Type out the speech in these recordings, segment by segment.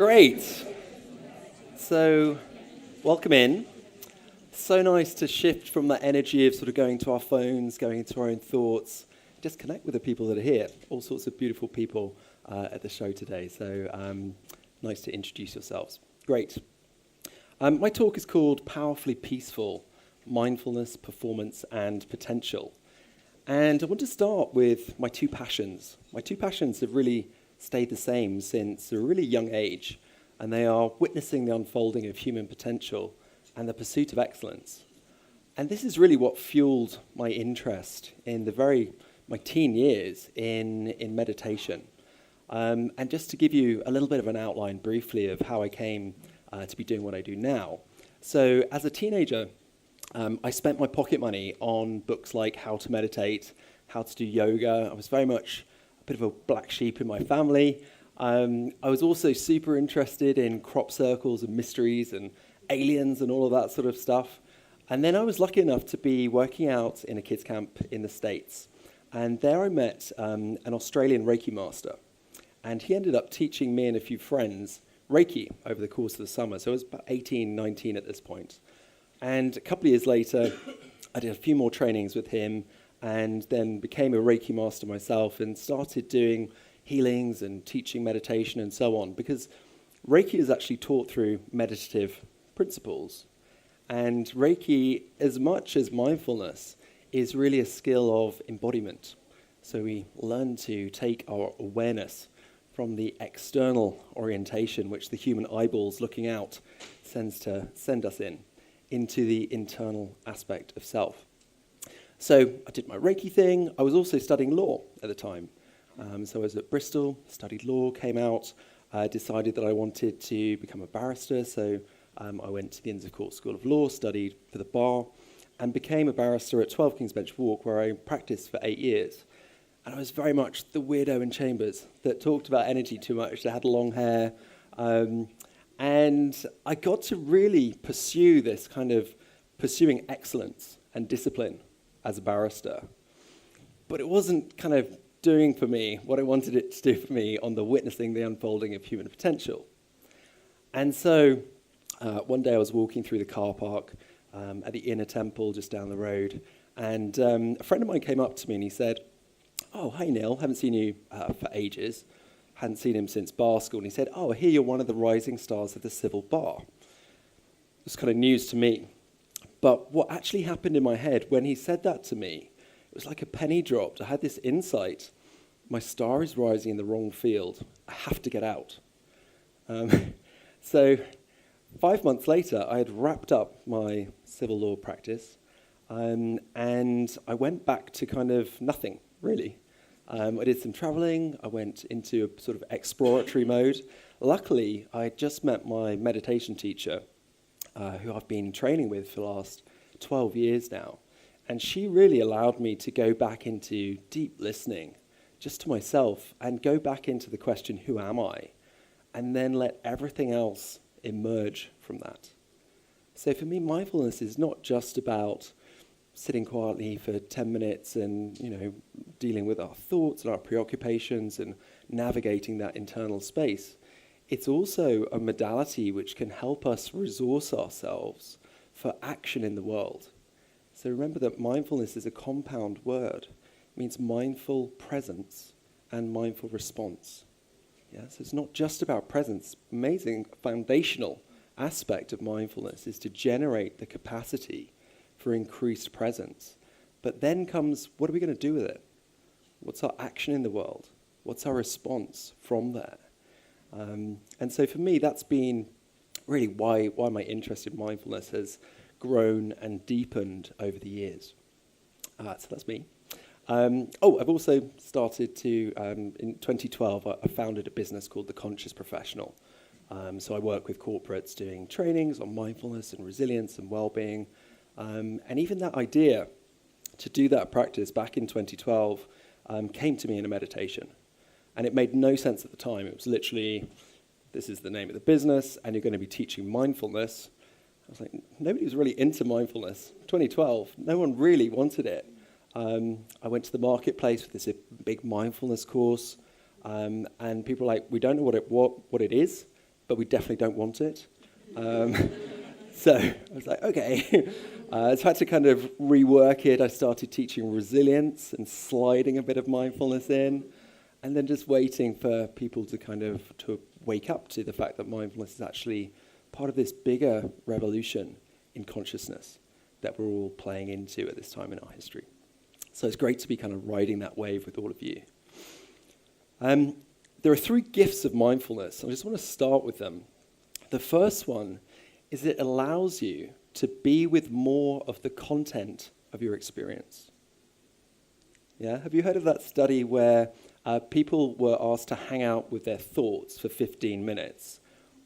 Great. So, welcome in. So nice to shift from that energy of sort of going to our phones, going into our own thoughts, just connect with the people that are here. All sorts of beautiful people at the show today. So, nice to introduce yourselves. Great. My talk is called Powerfully Peaceful, Mindfulness, Performance, and Potential. And I want to start with my two passions. My two passions have really stayed the same since a really young age, and they are witnessing the unfolding of human potential and the pursuit of excellence. And this is really what fueled my interest in my teen years in meditation. And just to give you a little bit of an outline briefly of how I came to be doing what I do now. So as a teenager, I spent my pocket money on books like How to Meditate, How to Do Yoga. I was very much a bit of a black sheep in my family. I was also super interested in crop circles and mysteries and aliens and all of that sort of stuff. And then I was lucky enough to be working out in a kids camp in the States. And there I met an Australian Reiki master. And he ended up teaching me and a few friends Reiki over the course of the summer. So I was about 18, 19 at this point. And a couple of years later, I did a few more trainings with him and then became a Reiki master myself and started doing healings and teaching meditation and so on, because Reiki is actually taught through meditative principles. And Reiki, as much as mindfulness, is really a skill of embodiment. So we learn to take our awareness from the external orientation, which the human eyeballs looking out tends to send us into the internal aspect of self. So I did my Reiki thing. I was also studying law at the time. So I was at Bristol, studied law, came out, decided that I wanted to become a barrister. So I went to the Inns of Court School of Law, studied for the bar, and became a barrister at 12 King's Bench Walk, where I practiced for 8 years. And I was very much the weirdo in chambers that talked about energy too much, that had long hair. And I got to really pursue this kind of pursuing excellence and discipline as a barrister. But it wasn't kind of doing for me what I wanted it to do for me on the witnessing the unfolding of human potential. And so one day I was walking through the car park at the Inner Temple just down the road, and a friend of mine came up to me and he said, "Oh, hi Neil, haven't seen you for ages." Hadn't seen him since bar school. And he said, "Oh, I hear you're one of the rising stars of the civil bar." It was kind of news to me. But what actually happened in my head when he said that to me, it was like a penny dropped. I had this insight. My star is rising in the wrong field. I have to get out. So 5 months later, I had wrapped up my civil law practice, and I went back to kind of nothing, really. I did some traveling. I went into a sort of exploratory mode. Luckily, I had just met my meditation teacher, who I've been training with for the last 12 years now. And she really allowed me to go back into deep listening, just to myself, and go back into the question, who am I? And then let everything else emerge from that. So for me, mindfulness is not just about sitting quietly for 10 minutes and, dealing with our thoughts and our preoccupations and navigating that internal space. It's also a modality which can help us resource ourselves for action in the world. So remember that mindfulness is a compound word. It means mindful presence and mindful response. Yeah? So it's not just about presence. Amazing foundational aspect of mindfulness is to generate the capacity for increased presence. But then comes, what are we going to do with it? What's our action in the world? What's our response from there? And so for me, that's been really why my interest in mindfulness has grown and deepened over the years. So that's me. I've also started to, in 2012, I founded a business called The Conscious Professional. So I work with corporates doing trainings on mindfulness and resilience and well-being. And even that idea to do that practice back in 2012 came to me in a meditation. And it made no sense at the time. It was literally, this is the name of the business, and you're going to be teaching mindfulness. I was like, nobody was really into mindfulness. 2012, no one really wanted it. I went to the marketplace with this big mindfulness course, and people were like, we don't know what it is, but we definitely don't want it. So I was like, okay. So I had to kind of rework it. I started teaching resilience and sliding a bit of mindfulness in, and then just waiting for people to kind of to wake up to the fact that mindfulness is actually part of this bigger revolution in consciousness that we're all playing into at this time in our history. So it's great to be kind of riding that wave with all of you. There are 3 gifts of mindfulness. I just want to start with them. The first one is it allows you to be with more of the content of your experience. Yeah, have you heard of that study where people were asked to hang out with their thoughts for 15 minutes,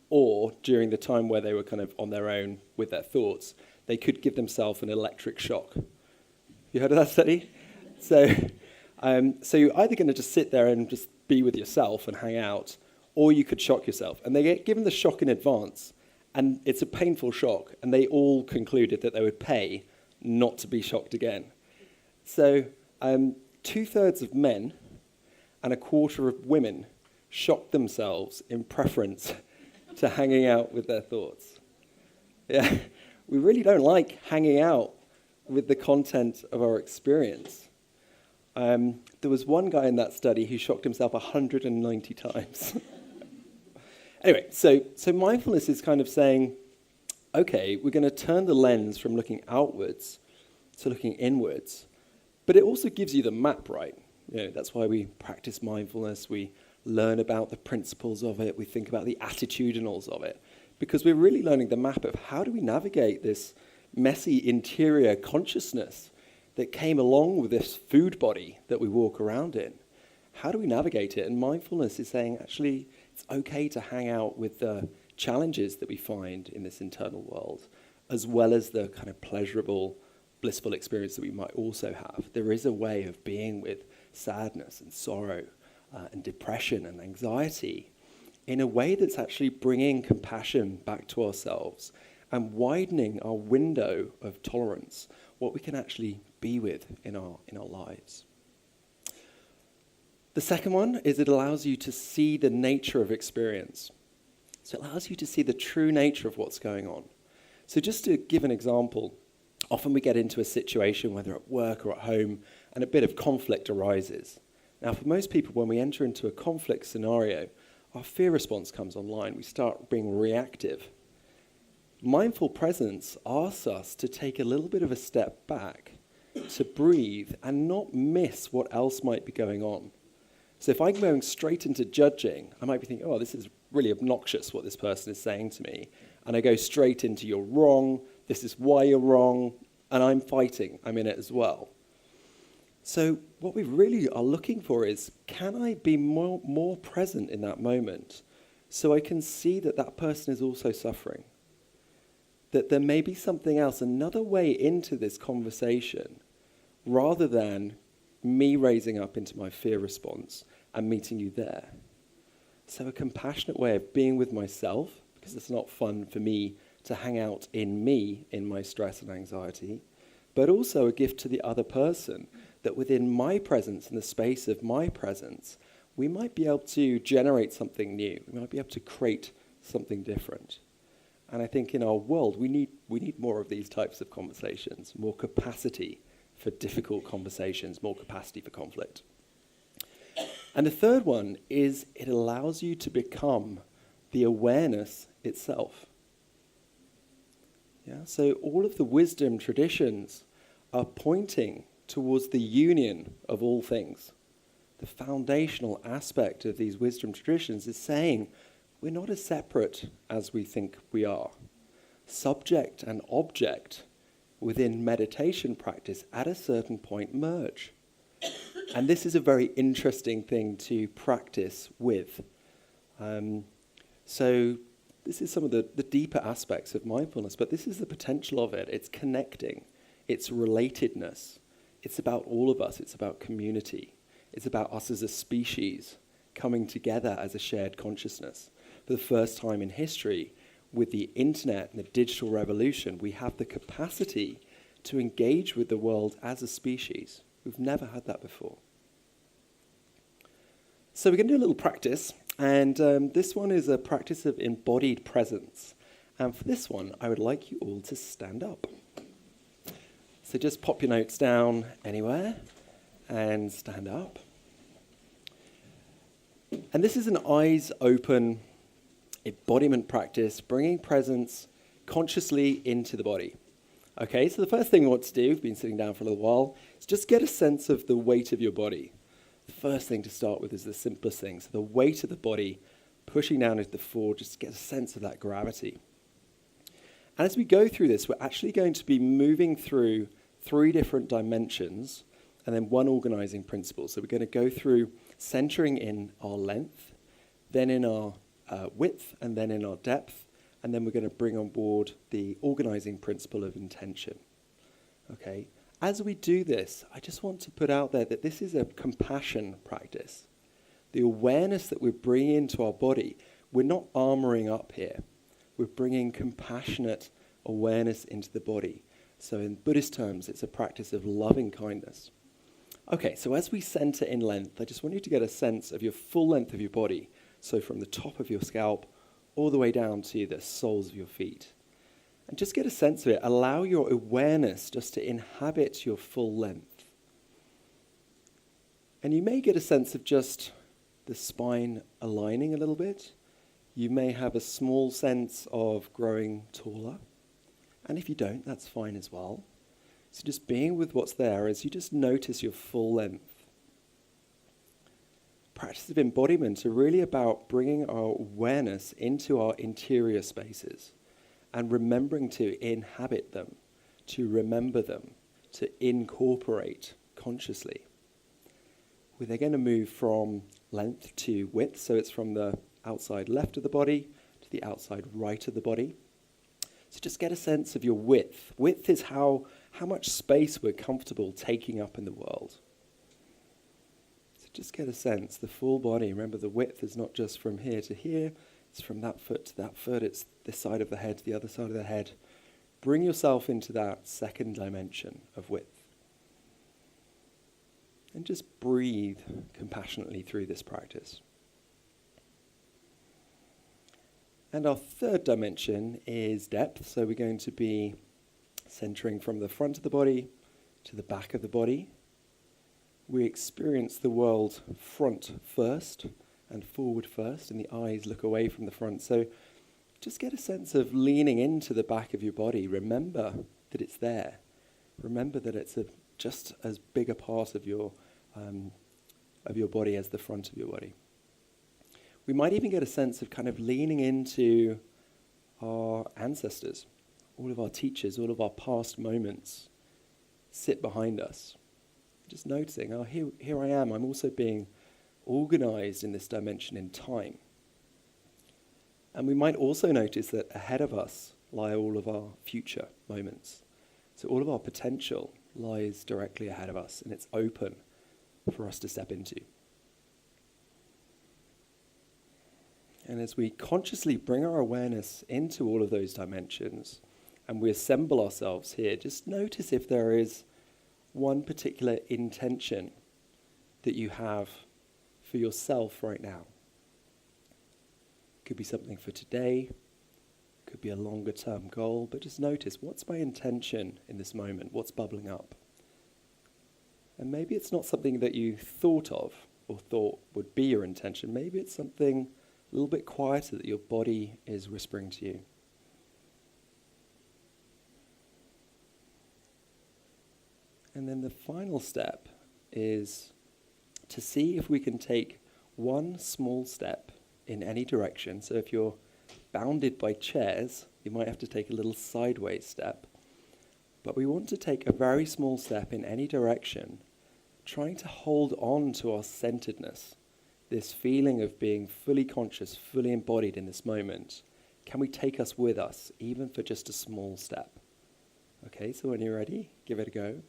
or during the time where they were kind of on their own with their thoughts, they could give themselves an electric shock? You heard of that study? So you're either going to just sit there and just be with yourself and hang out, or you could shock yourself. And they get given the shock in advance, and it's a painful shock, and they all concluded that they would pay not to be shocked again. So 2/3 of men and 1/4 of women shocked themselves in preference to hanging out with their thoughts. Yeah, we really don't like hanging out with the content of our experience. There was one guy in that study who shocked himself 190 times. Anyway, so mindfulness is kind of saying, okay, we're going to turn the lens from looking outwards to looking inwards, but it also gives you the map, right? You know, that's why we practice mindfulness. We learn about the principles of it. We think about the attitudinals of it, because we're really learning the map of how do we navigate this messy interior consciousness that came along with this food body that we walk around in. How do we navigate it? And mindfulness is saying, actually, it's okay to hang out with the challenges that we find in this internal world, as well as the kind of pleasurable, blissful experience that we might also have. There is a way of being with sadness and sorrow and depression and anxiety in a way that's actually bringing compassion back to ourselves and widening our window of tolerance, what we can actually be with in our lives. The second one is it allows you to see the nature of experience. So it allows you to see the true nature of what's going on. So just to give an example, often we get into a situation, whether at work or at home, and a bit of conflict arises. Now, for most people, when we enter into a conflict scenario, our fear response comes online. We start being reactive. Mindful presence asks us to take a little bit of a step back, to breathe, and not miss what else might be going on. So if I'm going straight into judging, I might be thinking, oh, this is really obnoxious what this person is saying to me. And I go straight into you're wrong, this is why you're wrong, and I'm fighting, I'm in it as well. So what we really are looking for is, can I be more present in that moment so I can see that that person is also suffering? That there may be something else, another way into this conversation, rather than me raising up into my fear response and meeting you there. So a compassionate way of being with myself, because it's not fun for me to hang out in me, in my stress and anxiety, but also a gift to the other person, that within my presence, in the space of my presence, we might be able to generate something new. We might be able to create something different. And I think in our world, we need more of these types of conversations, more capacity for difficult conversations, more capacity for conflict. And the third one is it allows you to become the awareness itself. Yeah, so all of the wisdom traditions are pointing towards the union of all things. The foundational aspect of these wisdom traditions is saying we're not as separate as we think we are. Subject and object within meditation practice at a certain point merge. And this is a very interesting thing to practice with. So this is some of the deeper aspects of mindfulness, but this is the potential of it. It's connecting. It's relatedness. It's about all of us. It's about community. It's about us as a species coming together as a shared consciousness. For the first time in history, with the internet and the digital revolution, we have the capacity to engage with the world as a species. We've never had that before. So we're going to do a little practice. And this one is a practice of embodied presence. And for this one, I would like you all to stand up. So just pop your notes down anywhere and stand up. And this is an eyes open embodiment practice, bringing presence consciously into the body. Okay, so the first thing we want to do, we've been sitting down for a little while, is just get a sense of the weight of your body. The first thing to start with is the simplest thing. So the weight of the body pushing down into the floor, just to get a sense of that gravity. And as we go through this, we're actually going to be moving through 3 different dimensions and then 1 organizing principle. So we're going to go through centering in our length, then in our width, and then in our depth, and then we're going to bring on board the organizing principle of intention. Okay? As we do this, I just want to put out there that this is a compassion practice. The awareness that we're bringing into our body, we're not armoring up here. We're bringing compassionate awareness into the body. So in Buddhist terms, it's a practice of loving kindness. Okay, so as we center in length, I just want you to get a sense of your full length of your body. So from the top of your scalp all the way down to the soles of your feet. And just get a sense of it. Allow your awareness just to inhabit your full length. And you may get a sense of just the spine aligning a little bit. You may have a small sense of growing taller. And if you don't, that's fine as well. So just being with what's there as you just notice your full length. Practice of embodiment are really about bringing our awareness into our interior spaces and remembering to inhabit them, to remember them, to incorporate consciously. We're then going to move from length to width, so it's from the outside left of the body to the outside right of the body. So just get a sense of your width. Width is how much space we're comfortable taking up in the world. So just get a sense, the full body. Remember, the width is not just from here to here, it's from that foot to that foot, it's this side of the head to the other side of the head. Bring yourself into that second dimension of width. And just breathe compassionately through this practice. And our third dimension is depth. So we're going to be centering from the front of the body to the back of the body. We experience the world front first and forward first, and the eyes look away from the front. So just get a sense of leaning into the back of your body. Remember that it's there. Remember that it's just as big a part of your body as the front of your body. We might even get a sense of kind of leaning into our ancestors, all of our teachers, all of our past moments sit behind us. Just noticing, oh, here I am. I'm also being organized in this dimension in time. And we might also notice that ahead of us lie all of our future moments. So all of our potential lies directly ahead of us, and it's open for us to step into. And as we consciously bring our awareness into all of those dimensions and we assemble ourselves here, just notice if there is one particular intention that you have for yourself right now. Could be something for today, could be a longer term goal, but just notice, what's my intention in this moment? What's bubbling up? And maybe it's not something that you thought of or thought would be your intention. Maybe it's something a little bit quieter that your body is whispering to you. And then the final step is to see if we can take one small step in any direction. So if you're bounded by chairs, you might have to take a little sideways step. But we want to take a very small step in any direction, trying to hold on to our centeredness, this feeling of being fully conscious, fully embodied in this moment. Can we take us with us, even for just a small step? Okay, so when you're ready, give it a go.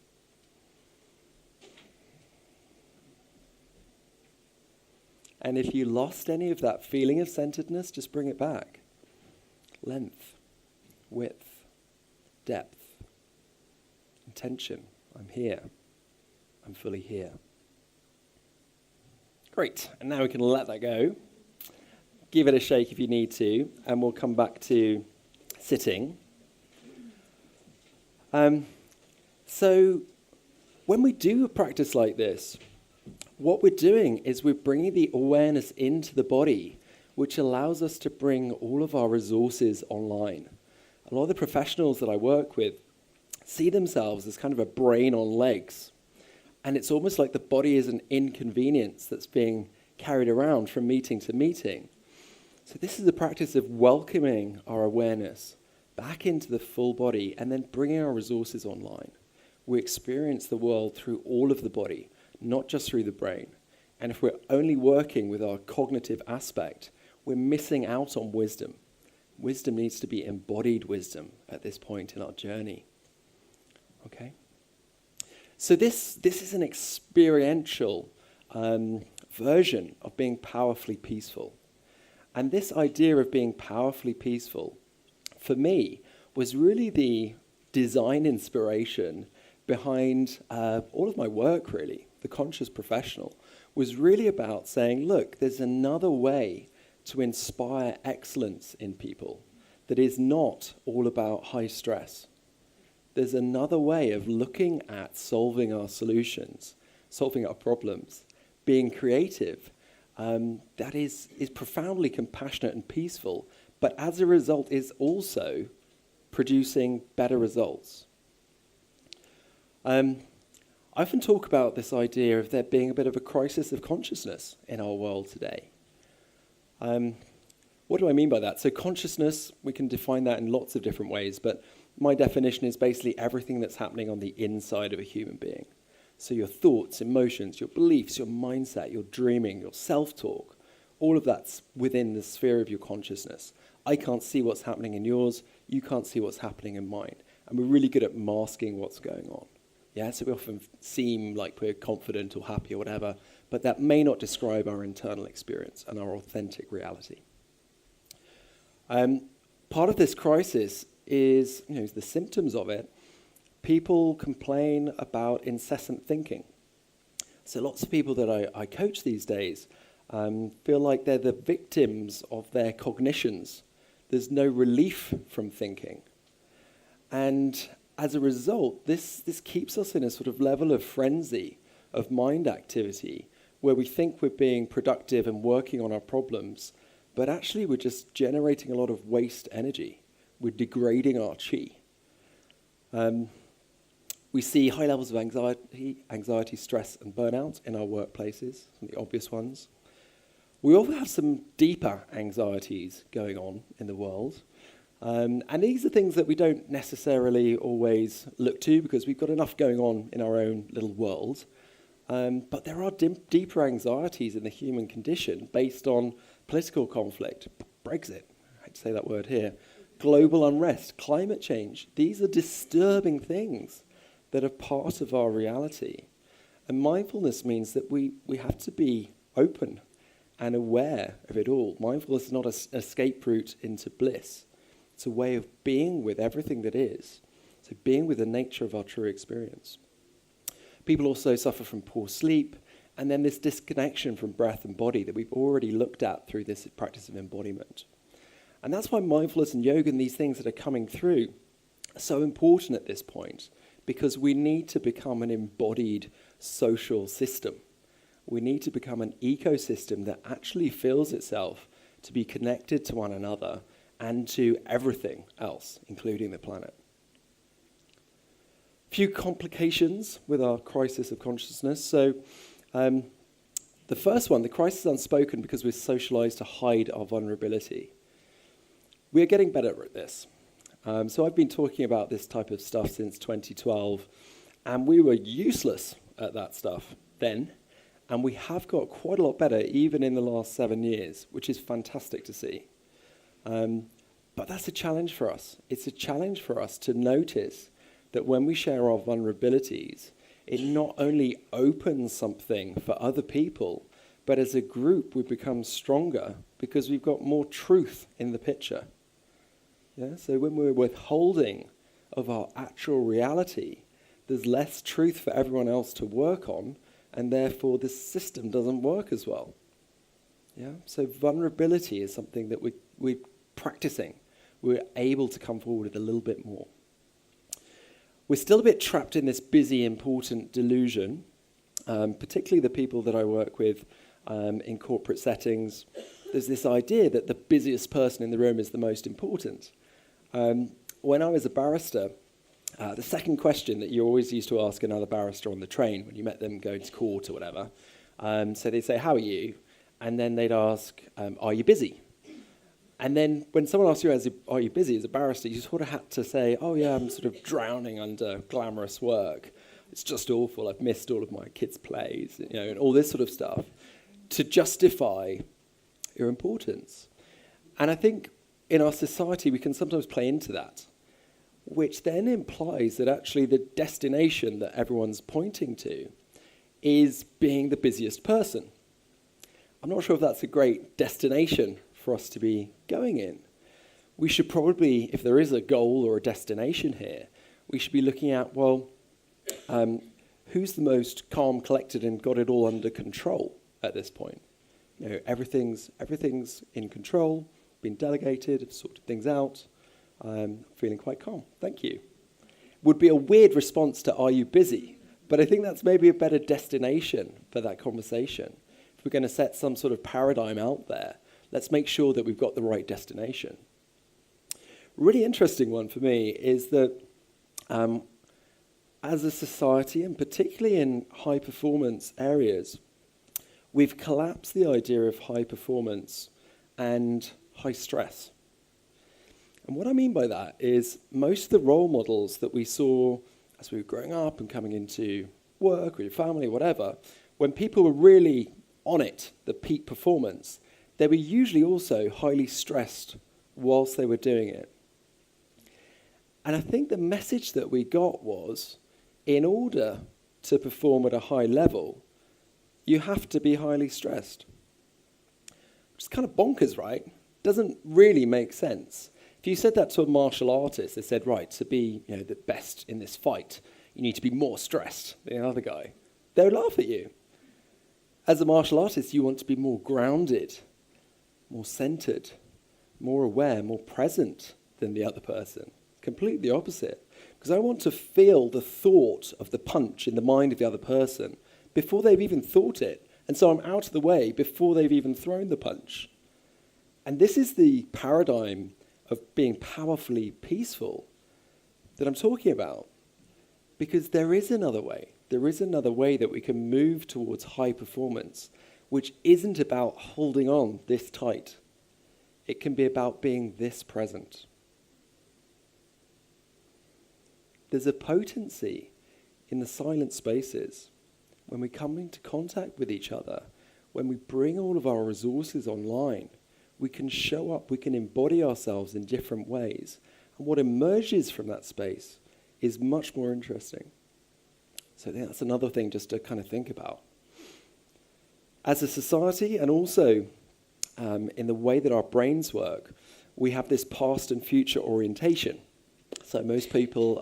And if you lost any of that feeling of centeredness, just bring it back. Length, width, depth, intention. I'm here. I'm fully here. Great, and now we can let that go. give it a shake if you need to, and we'll come back to sitting. So when we do a practice like this, what we're doing is we're bringing the awareness into the body, which allows us to bring all of our resources online. A lot of the professionals that I work with see themselves as kind of a brain on legs. And it's almost like the body is an inconvenience that's being carried around from meeting to meeting. So this is the practice of welcoming our awareness back into the full body and then bringing our resources online. We experience the world through all of the body, not just through the brain. And if we're only working with our cognitive aspect, we're missing out on wisdom. Wisdom needs to be embodied wisdom at this point in our journey. Okay? So this is an experiential version of being powerfully peaceful. And this idea of being powerfully peaceful, for me, was really the design inspiration behind all of my work, really. The Conscious Professional was really about saying, look, there's another way to inspire excellence in people that is not all about high stress. There's another way of looking at solving our solutions, solving our problems, being creative, that is profoundly compassionate and peaceful, but as a result is also producing better results. I often talk about this idea of there being a bit of a crisis of consciousness in our world today. What do I mean by that? So consciousness, we can define that in lots of different ways, but my definition is basically everything that's happening on the inside of a human being. So your thoughts, emotions, your beliefs, your mindset, your dreaming, your self-talk, all of that's within the sphere of your consciousness. I can't see what's happening in yours, you can't see what's happening in mine. And we're really good at masking what's going on. Yeah, so we often seem like we're confident or happy or whatever, but that may not describe our internal experience and our authentic reality. Part of this crisis is, the symptoms of it. People complain about incessant thinking. So lots of people that I coach these days feel like they're the victims of their cognitions. There's no relief from thinking. And as a result, this keeps us in a sort of level of frenzy, of mind activity, where we think we're being productive and working on our problems, but actually we're just generating a lot of waste energy. We're degrading our chi. We see high levels of anxiety, stress, and burnout in our workplaces, some of the obvious ones. We also have some deeper anxieties going on in the world. And these are things that we don't necessarily always look to because we've got enough going on in our own little world. But there are deeper anxieties in the human condition based on political conflict, Brexit, I hate to say that word here, global unrest, climate change. These are disturbing things that are part of our reality. And mindfulness means that we have to be open and aware of it all. Mindfulness is not an escape route into bliss. It's a way of being with everything that is. So being with the nature of our true experience. People also suffer from poor sleep, and then this disconnection from breath and body that we've already looked at through this practice of embodiment. And that's why mindfulness and yoga and these things that are coming through are so important at this point, because we need to become an embodied social system. We need to become an ecosystem that actually feels itself to be connected to one another and to everything else, including the planet. A few complications with our crisis of consciousness. So the first one, the crisis is unspoken because we're socialized to hide our vulnerability. We're getting better at this. So I've been talking about this type of stuff since 2012, and we were useless at that stuff then, and we have got quite a lot better even in the last 7 years, which is fantastic to see. But that's a challenge for us. It's a challenge for us to notice that when we share our vulnerabilities, it not only opens something for other people, but as a group we become stronger because we've got more truth in the picture. Yeah? So when we're withholding of our actual reality, there's less truth for everyone else to work on, and therefore this system doesn't work as well. Yeah. So vulnerability is something that we're practicing. We're able to come forward a little bit more. We're still a bit trapped in this busy, important delusion, particularly the people that I work with in corporate settings. There's this idea that the busiest person in the room is the most important. When I was a barrister, the second question that you always used to ask another barrister on the train when you met them going to court or whatever, so they'd say, "How are you?" And then they'd ask, "Are you busy?" And then when someone asks you, "Are you busy?" as a barrister, you sort of had to say, "Oh yeah, I'm sort of drowning under glamorous work. It's just awful. I've missed all of my kids' plays," and all this sort of stuff, to justify your importance. And I think in our society we can sometimes play into that, which then implies that actually the destination that everyone's pointing to is being the busiest person. I'm not sure if that's a great destination for us to be going in. We should probably, if there is a goal or a destination here, we should be looking at, well, who's the most calm, collected, and got it all under control at this point? Everything's in control, been delegated, I've sorted things out, feeling quite calm, thank you. Would be a weird response to "Are you busy?" But I think that's maybe a better destination for that conversation. If we're going to set some sort of paradigm out there, let's make sure that we've got the right destination. Really interesting one for me is that as a society, and particularly in high performance areas, we've collapsed the idea of high performance and high stress. And what I mean by that is most of the role models that we saw as we were growing up and coming into work or your family, whatever, when people were really on it, the peak performance, they were usually also highly stressed whilst they were doing it. And I think the message that we got was, in order to perform at a high level, you have to be highly stressed. Which is kind of bonkers, right? Doesn't really make sense. If you said that to a martial artist, they said, right, to be the best in this fight, you need to be more stressed than the other guy. They would laugh at you. As a martial artist, you want to be more grounded, more centered, more aware, more present than the other person. Completely the opposite. Because I want to feel the thought of the punch in the mind of the other person before they've even thought it. And so I'm out of the way before they've even thrown the punch. And this is the paradigm of being powerfully peaceful that I'm talking about. Because there is another way. There is another way that we can move towards high performance, which isn't about holding on this tight. It can be about being this present. There's a potency in the silent spaces when we come into contact with each other, when we bring all of our resources online. We can show up, we can embody ourselves in different ways. And what emerges from that space is much more interesting. So I think that's another thing just to kind of think about. As a society, and also in the way that our brains work, we have this past and future orientation. So most people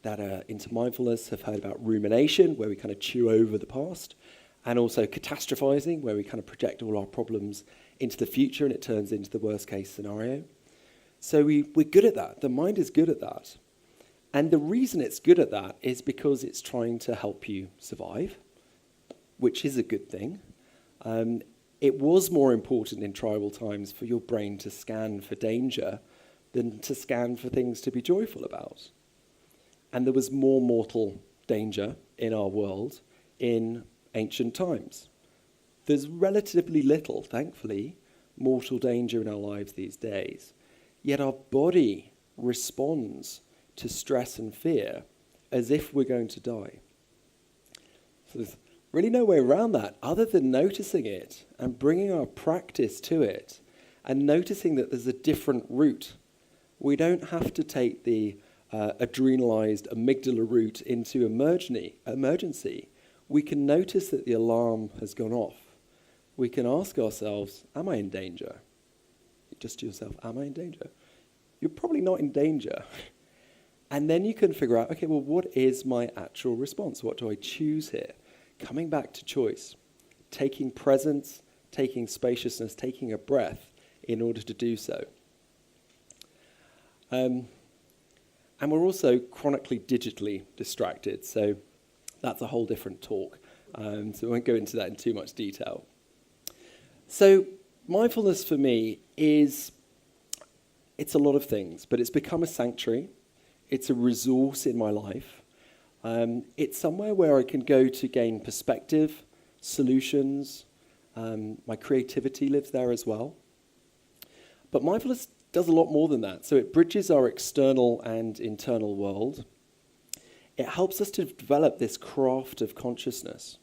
that are into mindfulness have heard about rumination, where we kind of chew over the past, and also catastrophizing, where we kind of project all our problems into the future and it turns into the worst case scenario. So we're good at that. The mind is good at that. And the reason it's good at that is because it's trying to help you survive, which is a good thing. It was more important in tribal times for your brain to scan for danger than to scan for things to be joyful about. And there was more mortal danger in our world in ancient times. There's relatively little, thankfully, mortal danger in our lives these days. Yet our body responds to stress and fear as if we're going to die. So there's really no way around that other than noticing it and bringing our practice to it and noticing that there's a different route. We don't have to take the adrenalized amygdala route into emergency. We can notice that the alarm has gone off. We can ask ourselves, am I in danger? Just to yourself, am I in danger? You're probably not in danger. And then you can figure out, okay, well, what is my actual response? What do I choose here? Coming back to choice, taking presence, taking spaciousness, taking a breath in order to do so. And we're also chronically digitally distracted, so that's a whole different talk. So we won't go into that in too much detail. So mindfulness for me it's a lot of things, but it's become a sanctuary. It's a resource in my life. It's somewhere where I can go to gain perspective, solutions. My creativity lives there as well. But mindfulness does a lot more than that. So it bridges our external and internal world. It helps us to develop this craft of consciousness.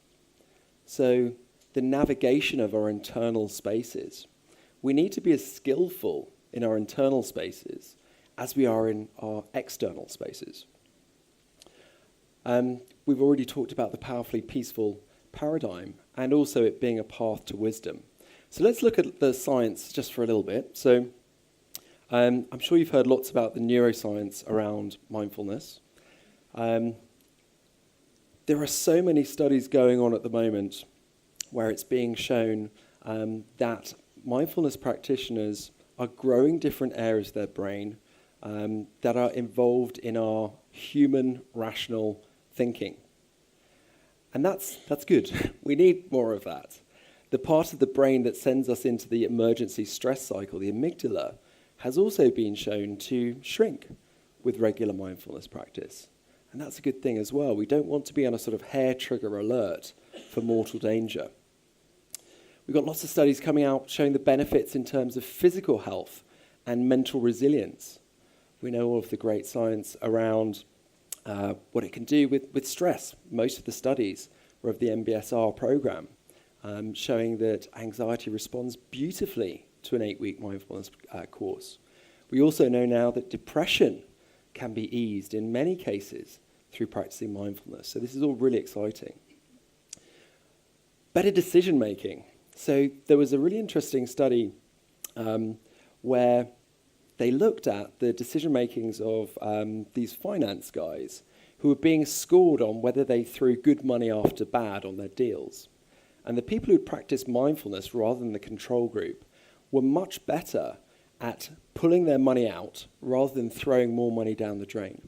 So the navigation of our internal spaces. We need to be as skillful in our internal spaces as we are in our external spaces. We've already talked about the powerfully peaceful paradigm and also it being a path to wisdom. So let's look at the science just for a little bit. So I'm sure you've heard lots about the neuroscience around mindfulness. There are so many studies going on at the moment where it's being shown that mindfulness practitioners are growing different areas of their brain that are involved in our human rational thinking. And that's good. We need more of that. The part of the brain that sends us into the emergency stress cycle, the amygdala, has also been shown to shrink with regular mindfulness practice. And that's a good thing as well. We don't want to be on a sort of hair trigger alert for mortal danger. We've got lots of studies coming out showing the benefits in terms of physical health and mental resilience. We know all of the great science around what it can do with stress. Most of the studies were of the MBSR program, showing that anxiety responds beautifully to an 8-week mindfulness course. We also know now that depression can be eased in many cases through practicing mindfulness. So this is all really exciting. Better decision making. So there was a really interesting study where they looked at the decision makings of these finance guys who were being scored on whether they threw good money after bad on their deals. And the people who practiced mindfulness rather than the control group were much better at pulling their money out rather than throwing more money down the drain.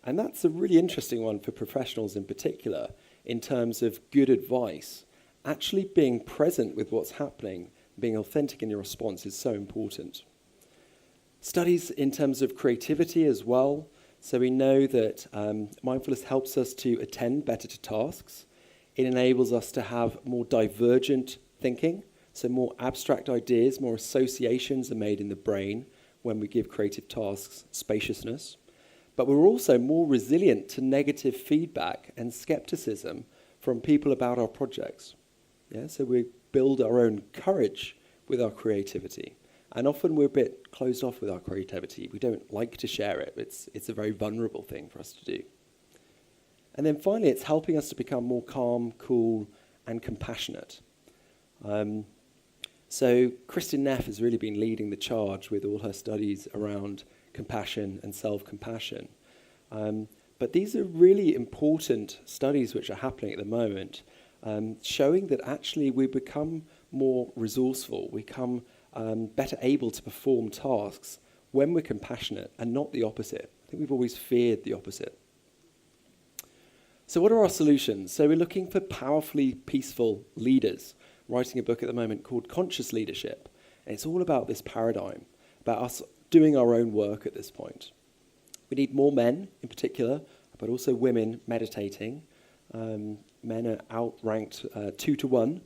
And that's a really interesting one for professionals in particular in terms of good advice. Actually being present with what's happening, being authentic in your response is so important. Studies in terms of creativity as well. So we know that mindfulness helps us to attend better to tasks. It enables us to have more divergent thinking, so more abstract ideas, more associations are made in the brain when we give creative tasks spaciousness. But we're also more resilient to negative feedback and skepticism from people about our projects. Yeah, so we build our own courage with our creativity. And often we're a bit closed off with our creativity. We don't like to share it. It's a very vulnerable thing for us to do. And then finally, it's helping us to become more calm, cool, and compassionate. So Kristin Neff has really been leading the charge with all her studies around compassion and self-compassion. But these are really important studies which are happening at the moment, showing that actually we become more resourceful, we become better able to perform tasks when we're compassionate and not the opposite. I think we've always feared the opposite. So what are our solutions? So we're looking for powerfully peaceful leaders, writing a book at the moment called Conscious Leadership. And it's all about this paradigm, about us doing our own work at this point. We need more men in particular, but also women meditating. Men are outranked 2 to 1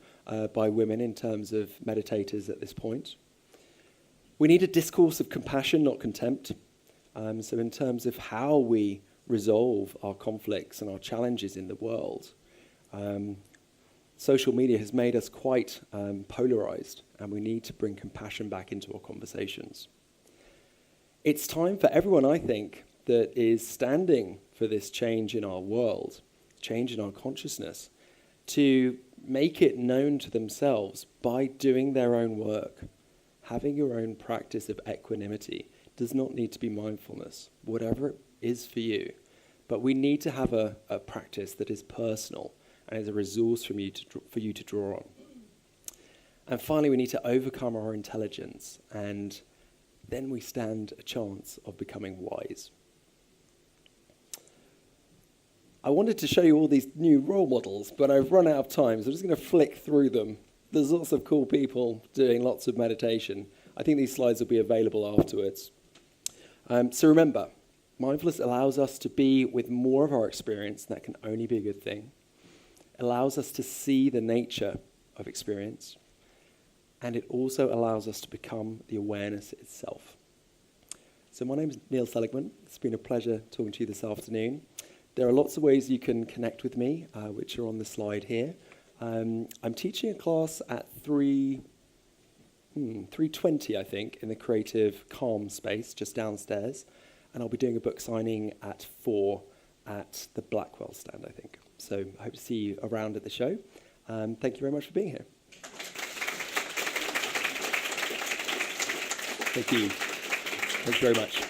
by women in terms of meditators at this point. We need a discourse of compassion, not contempt. So in terms of how we resolve our conflicts and our challenges in the world, social media has made us quite polarized, and we need to bring compassion back into our conversations. It's time for everyone, I think, that is standing for this change in our world, change in our consciousness, to make it known to themselves by doing their own work. Having your own practice of equanimity does not need to be mindfulness, whatever it is for you. But we need to have a practice that is personal and is a resource for you to draw on. And finally, we need to overcome our intelligence, and then we stand a chance of becoming wise. I wanted to show you all these new role models, but I've run out of time, so I'm just going to flick through them. There's lots of cool people doing lots of meditation. I think these slides will be available afterwards. So remember, mindfulness allows us to be with more of our experience, and that can only be a good thing. It allows us to see the nature of experience, and it also allows us to become the awareness itself. So my name is Neil Seligman. It's been a pleasure talking to you this afternoon. There are lots of ways you can connect with me, which are on the slide here. I'm teaching a class at 3:20, I think, in the creative calm space just downstairs. And I'll be doing a book signing at 4 at the Blackwell stand, I think. So I hope to see you around at the show. Thank you very much for being here. Thank you. Thank you very much.